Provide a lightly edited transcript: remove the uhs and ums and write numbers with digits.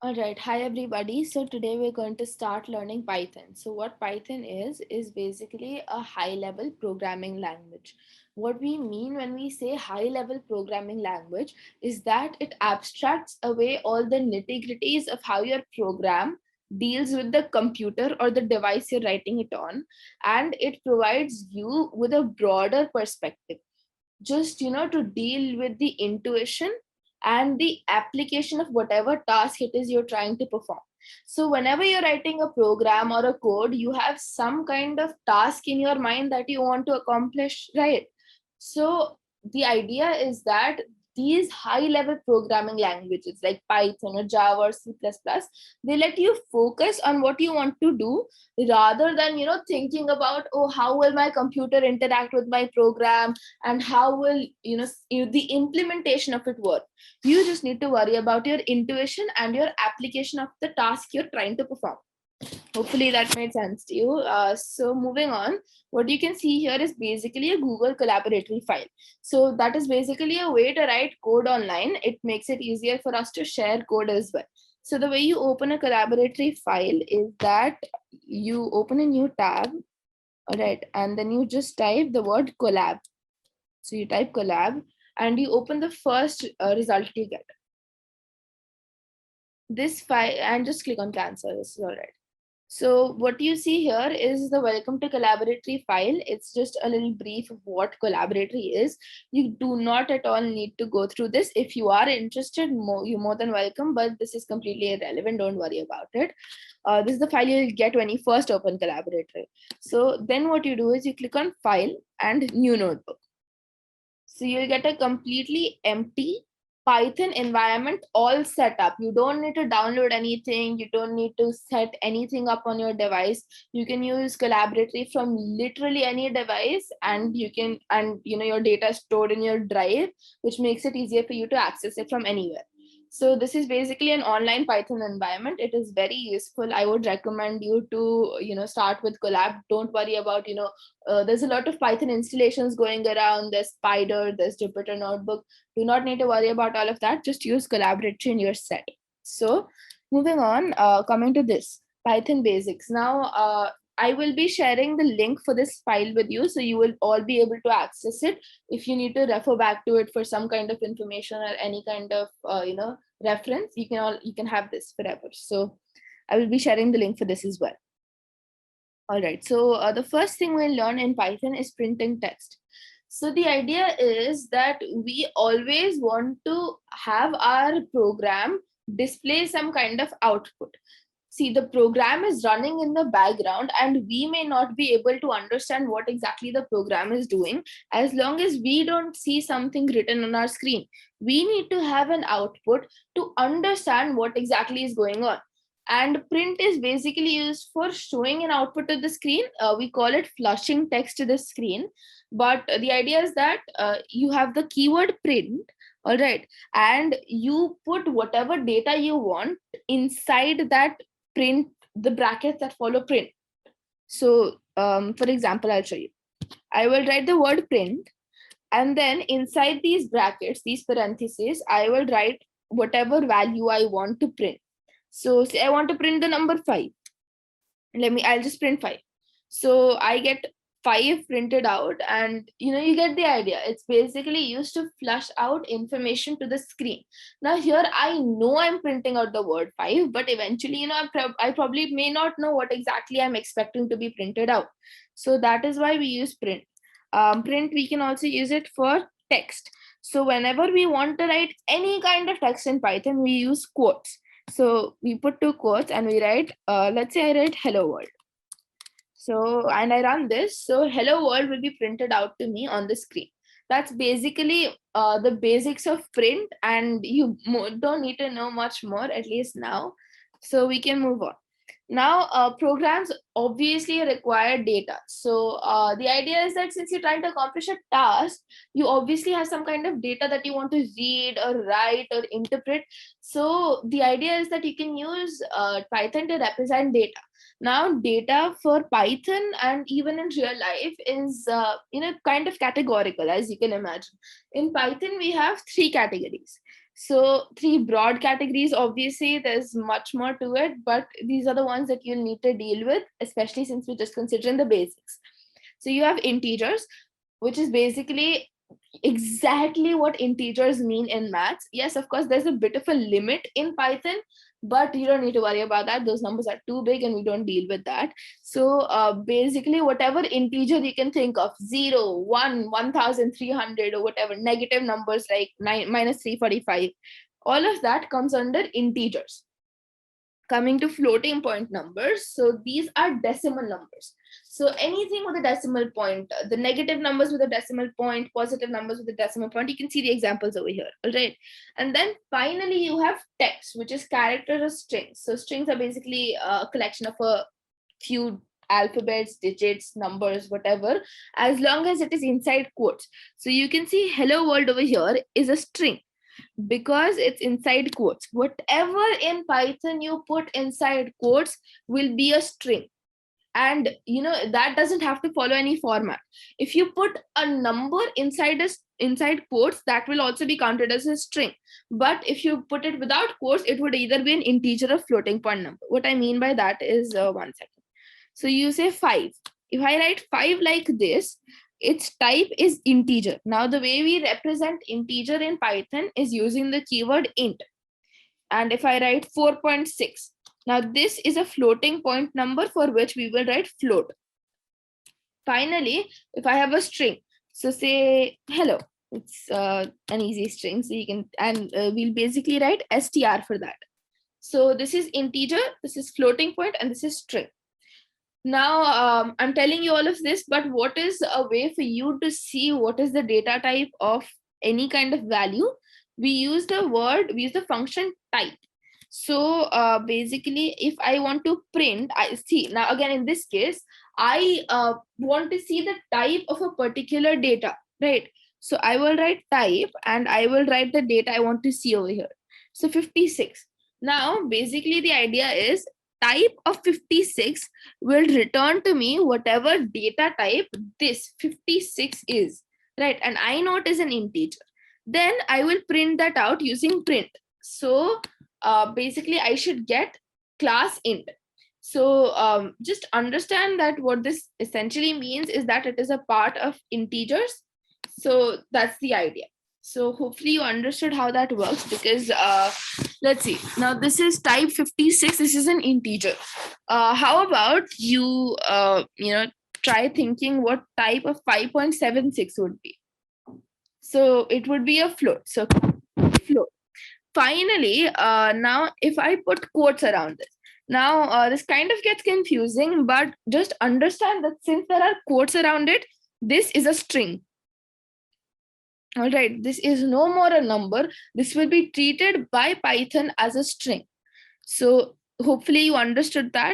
All right, hi everybody. So today we're going to start learning Python. So what Python is basically a high-level programming language. What we mean when we say high-level programming language is that it abstracts away all the nitty-gritties of how your program deals with the computer or the device you're writing it on, and it provides you with a broader perspective, just to deal with the intuition and the application of whatever task it is you're trying to perform. So whenever you're writing a program or a code, you have some kind of task in your mind that you want to accomplish, right? So the idea is that these high level programming languages like Python or Java or C++, they let you focus on what you want to do rather than thinking about, oh, how will my computer interact with my program, and how will the implementation of it work. You just need to worry about your intuition and your application of the task you're trying to perform. Hopefully that made sense to you. So moving on, what you can see here is basically a Google collaboratory file. So that is basically a way to write code online. It makes it easier for us to share code as well. So the way you open a collaboratory file is that you open a new tab, all right, and then you just type the word collab. So you type collab and you open the first result you get. This file, and just click on cancel. This is all right. So what you see here is the welcome to collaboratory file. It's just a little brief of what collaboratory is. You do not at all need to go through this. If you are interested, you're more than welcome, but this is completely irrelevant. Don't worry about it. This is the file you'll get when you first open collaboratory. So then what you do is you click on file and new notebook. So you'll get a completely empty Python environment all set up. You don't need to download anything. You don't need to set anything up on your device. You can use Collaboratory from literally any device, and your data is stored in your drive, which makes it easier for you to access it from anywhere. So this is basically an online Python environment. It is very useful. I would recommend you to, start with Collab. Don't worry about, there's a lot of Python installations going around. There's Spider, there's Jupyter Notebook. Do not need to worry about all of that. Just use Collaboratory in your set. So moving on, coming to this Python basics. Now, I will be sharing the link for this file with you, so you will all be able to access it. If you need to refer back to it for some kind of information or any kind of reference, you can have this forever. So I will be sharing the link for this as well. All right, so the first thing we'll learn in Python is printing text. So the idea is that we always want to have our program display some kind of output. See, the program is running in the background and we may not be able to understand what exactly the program is doing as long as we don't see something written on our screen. We need to have an output to understand what exactly is going on. And print is basically used for showing an output to the screen. We call it flushing text to the screen. But the idea is that you have the keyword print, all right, and you put whatever data you want inside that print, the brackets that follow print. So for example, I'll show you. I will write the word print, and then inside these brackets, these parentheses, I will write whatever value I want to print. So say I want to print the number 5. I'll just print 5. So I get 5 printed out, and you get the idea. It's basically used to flush out information to the screen. Now here I know I'm printing out the word 5, but eventually I probably may not know what exactly I'm expecting to be printed out. So that is why we use print. Print, we can also use it for text. So whenever we want to write any kind of text in Python, we use quotes. So we put 2 quotes and we write, let's say I write hello world. So, and I run this. So hello world will be printed out to me on the screen. That's basically the basics of print, and you don't need to know much more, at least now. So we can move on. Now, programs obviously require data. So the idea is that since you're trying to accomplish a task, you obviously have some kind of data that you want to read or write or interpret. So the idea is that you can use Python to represent data. Now, data for Python and even in real life is kind of categorical, as you can imagine. In Python, we have 3 categories. So 3 broad categories, obviously there's much more to it, but these are the ones that you'll need to deal with, especially since we're just considering the basics. So you have integers, which is basically exactly what integers mean in maths. Yes, of course, there's a bit of a limit in Python, but you don't need to worry about that. Those numbers are too big and we don't deal with that. So basically, whatever integer you can think of, 0, 1, 1300, or whatever, negative numbers like 9, minus 345, all of that comes under integers. Coming to floating point numbers, so these are decimal numbers. So anything with a decimal point, the negative numbers with a decimal point, positive numbers with a decimal point, you can see the examples over here. All right. And then finally you have text, which is characters or strings. So strings are basically a collection of a few alphabets, digits, numbers, whatever, as long as it is inside quotes. So you can see hello world over here is a string because it's inside quotes. Whatever in Python you put inside quotes will be a string. And that doesn't have to follow any format. If you put a number inside quotes, that will also be counted as a string. But if you put it without quotes, it would either be an integer or floating point number. What I mean by that is 1 second. So you say 5. If I write 5 like this, its type is integer. Now the way we represent integer in Python is using the keyword int. And if I write 4.6, now this is a floating point number for which we will write float. Finally, if I have a string, so say hello, it's an easy string. So you can, and we'll basically write str for that. So this is integer, this is floating point, and this is string. Now, I'm telling you all of this, but what is a way for you to see what is the data type of any kind of value? We use the function type. So basically, if I want to print, I see now again in this case, I want to see the type of a particular data, right? So I will write type and I will write the data I want to see over here. So 56. Now, basically, the idea is type of 56 will return to me whatever data type this 56 is, right? And I know it is an integer. Then I will print that out using print. So basically I should get class int. So just understand that what this essentially means is that it is a part of integers. So that's the idea. So hopefully you understood how that works, because let's see. Now this is type 56. This is an integer. How about you, try thinking what type of 5.76 would be. So it would be a float. So float. Finally, now if I put quotes around this, now this kind of gets confusing, but just understand that since there are quotes around it, this is a string. All right, this is no more a number. This will be treated by Python as a string. So hopefully you understood that.